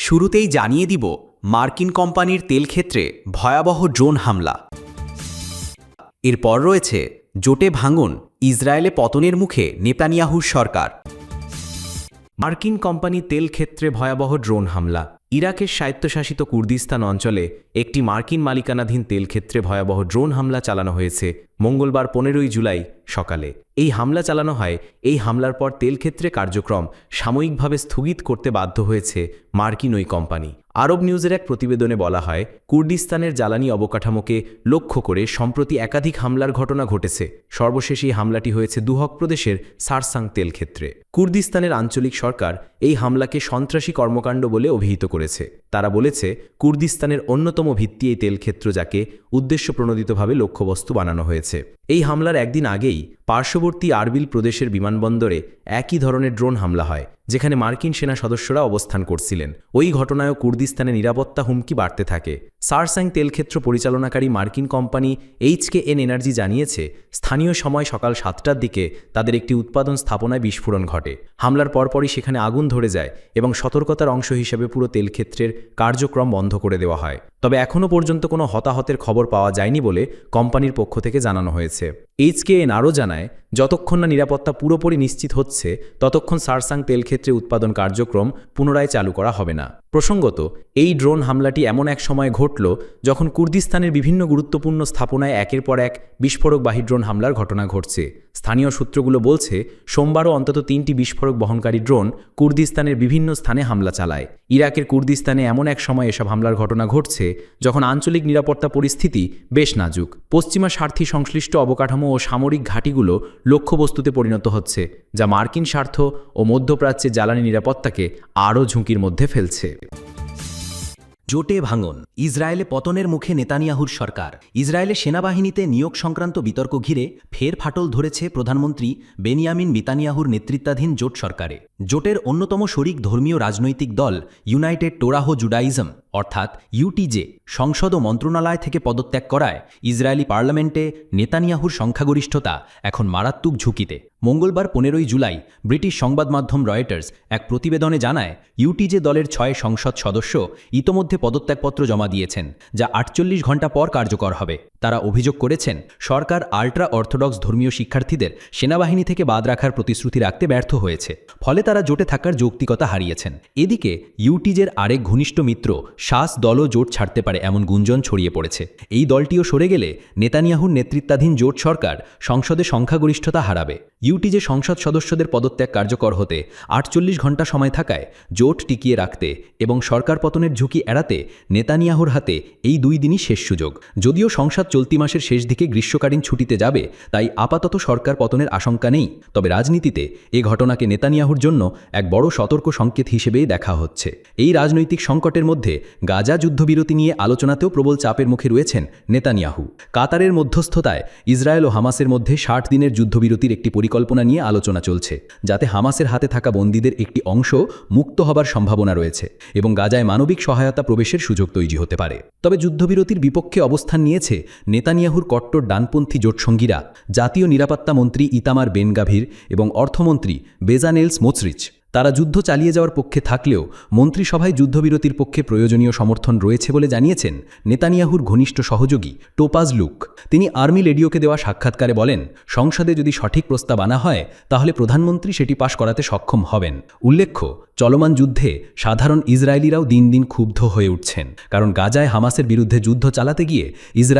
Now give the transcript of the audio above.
শুরুতেই জানিয়ে দিব মার্কিন কোম্পানির তেলক্ষেত্রে ভয়াবহ ড্রোন হামলা। এরপর রয়েছে জোটে ভাঙন, ইসরায়েলে পতনের মুখে নেতানিয়াহুর সরকার। মার্কিন কোম্পানি তেলক্ষেত্রে ভয়াবহ ড্রোন হামলা। ইরাকের স্বায়ত্তশাসিত কুর্দিস্তান অঞ্চলে একটি মার্কিন মালিকানাধীন তেলক্ষেত্রে ভয়াবহ ড্রোন হামলা চালানো হয়েছে মঙ্গলবার 15 জুলাই সকালে। এই হামলা চালানো হয়। এই হামলার পর তেলক্ষেত্রে কার্যক্রম সাময়িকভাবে স্থগিত করতে বাধ্য হয়েছে মার্কিন ওই কোম্পানি। আরব নিউজের এক প্রতিবেদনে বলা হয়, কুর্দিস্তানের জ্বালানি অবকাঠামোকে লক্ষ্য করে সম্প্রতি একাধিক হামলার ঘটনা ঘটেছে। সর্বশেষ এই হামলাটি হয়েছে দুহক প্রদেশের সারসাং তেলক্ষেত্রে। কুর্দিস্তানের আঞ্চলিক সরকার এই হামলাকে সন্ত্রাসী কর্মকাণ্ড বলে অভিহিত করেছে। তারা বলেছে, কুর্দিস্তানের অন্যতম ভিত্তি এই তেলক্ষেত্র, যাকে উদ্দেশ্যপ্রণোদিতভাবে লক্ষ্যবস্তু বানানো হয়েছে। এই হামলার একদিন আগেই পার্শ্ববর্তী আরবিল প্রদেশের বিমানবন্দরে একই ধরনের ড্রোন হামলা হয়, যেখানে মার্কিন সেনা সদস্যরা অবস্থান করছিলেন। ওই ঘটনায়ও কুর্দিস্তানে নিরাপত্তা হুমকি বাড়তে থাকে। সারসাং তেলক্ষেত্র পরিচালনাকারী মার্কিন কোম্পানি HKN এনার্জি জানিয়েছে, স্থানীয় সময় সকাল 7টার দিকে তাদের একটি উৎপাদন স্থাপনায় বিস্ফোরণ ঘটে। হামলার পরপরই সেখানে আগুন ধরে যায় এবং সতর্কতার অংশ হিসেবে পুরো তেলক্ষেত্রের কার্যক্রম বন্ধ করে দেওয়া হয়। তবে এখনও পর্যন্ত কোনো হতাহতের খবর পাওয়া যায়নি বলে কোম্পানির পক্ষ থেকে জানানো হয়েছে। HKN আরও জানায়, যতক্ষণ না নিরাপত্তা পুরোপুরি নিশ্চিত হচ্ছে, ততক্ষণ সারসাং তেলক্ষেত্রে উৎপাদন কার্যক্রম পুনরায় চালু করা হবে না। প্রসঙ্গত, এই ড্রোন হামলাটি এমন এক সময় ঘটল যখন কুর্দিস্তানের বিভিন্ন গুরুত্বপূর্ণ স্থাপনায় একের পর এক বিস্ফোরকবাহী ড্রোন হামলার ঘটনা ঘটছে। স্থানীয় সূত্রগুলো বলছে, সোমবারও অন্তত 3টি বিস্ফোরক বহনকারী ড্রোন কুর্দিস্তানের বিভিন্ন স্থানে হামলা চালায়। ইরাকের কুর্দিস্তানে এমন এক সময় এসব হামলার ঘটনা ঘটছে যখন আঞ্চলিক নিরাপত্তা পরিস্থিতি বেশ নাজুক। পশ্চিমা স্বার্থী সংশ্লিষ্ট অবকাঠামো ও সামরিক ঘাঁটিগুলো লক্ষ্যবস্তুতে পরিণত হচ্ছে, যা মার্কিন স্বার্থ ও মধ্যপ্রাচ্যের জ্বালানি নিরাপত্তাকে আরও ঝুঁকির মধ্যে ফেলছে। জোটে ভাঙন, ইসরায়েলে পতনের মুখে নেতানিয়াহুর সরকার। ইসরায়েলে সেনাবাহিনীতে নিয়োগ সংক্রান্ত বিতর্ক ঘিরে ফের ফাটল ধরেছে প্রধানমন্ত্রী বেনিয়ামিন নেতানিয়াহুর নেতৃত্বাধীন জোট সরকারে। জোটের অন্যতম শরিক ধর্মীয় রাজনৈতিক দল ইউনাইটেড টোরাহো জুডাইজম অর্থাৎ UTJ সংসদ ও মন্ত্রণালয় থেকে পদত্যাগ করায় ইসরায়েলি পার্লামেন্টে নেতানিয়াহুর সংখ্যাগরিষ্ঠতা এখন মারাত্মক ঝুঁকিতে। মঙ্গলবার 15 জুলাই ব্রিটিশ সংবাদ মাধ্যম রয়টার্স এক প্রতিবেদনে জানায়, UTJ দলের 6 সংসদ সদস্য ইতোমধ্যে পদত্যাগপত্র জমা দিয়েছেন, যা 48 ঘণ্টা পর কার্যকর হবে। তারা অভিযোগ করেছেন, সরকার আল্ট্রা অর্থোডক্স ধর্মীয় শিক্ষার্থীদের সেনাবাহিনী থেকে বাদ রাখার প্রতিশ্রুতি রাখতে ব্যর্থ হয়েছে, ফলে তারা জোটে থাকার যৌক্তিকতা হারিয়েছেন। এদিকে UTJের আরেক ঘনিষ্ঠ মিত্র শাস দলও জোট ছাড়তে পারে এমন গুঞ্জন ছড়িয়ে পড়েছে। এই দলটিও সরে গেলে নেতানিয়াহুর নেতৃত্বাধীন জোট সরকার সংসদে সংখ্যাগরিষ্ঠতা হারাবে। UTJ সংসদ সদস্যদের পদত্যাগ কার্যকর হতে 48 ঘণ্টা সময় থাকায় জোট টিকিয়ে রাখতে এবং সরকার পতনের ঝুঁকি এড়াতে নেতানিয়াহুর হাতে এই 2 দিনই শেষ সুযোগ। যদিও সংসদ চলতি মাসের শেষ দিকে গ্রীষ্মকালীন ছুটিতে যাবে, তাই আপাতত সরকার পতনের আশঙ্কা নেই। তবে রাজনীতিতে এ ঘটনাকে নেতানিয়াহুর জন্য এক বড় সতর্ক সংকেত হিসেবেই দেখা হচ্ছে। এই রাজনৈতিক সংকটের মধ্যে গাজা যুদ্ধবিরতি নিয়ে আলোচনাতেও প্রবল চাপের মুখে রয়েছেন নেতানিয়াহু। কাতারের মধ্যস্থতায় ইসরায়েল ও হামাসের মধ্যে 60 দিনের যুদ্ধবিরতির একটি পরিকল্পনা নিয়ে আলোচনা চলছে, যাতে হামাসের হাতে থাকা বন্দীদের একটি অংশ মুক্ত হবার সম্ভাবনা রয়েছে এবং গাজায় মানবিক সহায়তা প্রবেশের সুযোগ তৈরি হতে পারে। তবে যুদ্ধবিরতির বিপক্ষে অবস্থান নিয়েছে নেতানিয়াহুর কট্টর ডানপন্থী জোটসঙ্গীরা। জাতীয় নিরাপত্তা মন্ত্রী ইতামার বেন গাভির এবং অর্থমন্ত্রী বেজানেল স্মোট্রিচ তারা যুদ্ধ চালিয়ে যাওয়ার পক্ষে থাকলেও মন্ত্রিসভায় যুদ্ধবিরতির পক্ষে প্রয়োজনীয় সমর্থন রয়েছে বলে জানিয়েছেন নেতানিয়াহুর ঘনিষ্ঠ সহযোগী টোপাজ লুক। তিনি আর্মি রেডিওকে দেওয়া সাক্ষাৎকারে বলেন, সংসদে যদি সঠিক প্রস্তাব আনা হয় তাহলে প্রধানমন্ত্রী সেটি পাশ করাতে সক্ষম হবেন। উল্লেখ্য, চলমান যুদ্ধে সাধারণ ইসরায়েলিরাও দিন দিন ক্ষুব্ধ হয়ে উঠছেন, কারণ গাজায় হামাসের বিরুদ্ধে যুদ্ধ চালাতে গিয়ে ইসরায়েল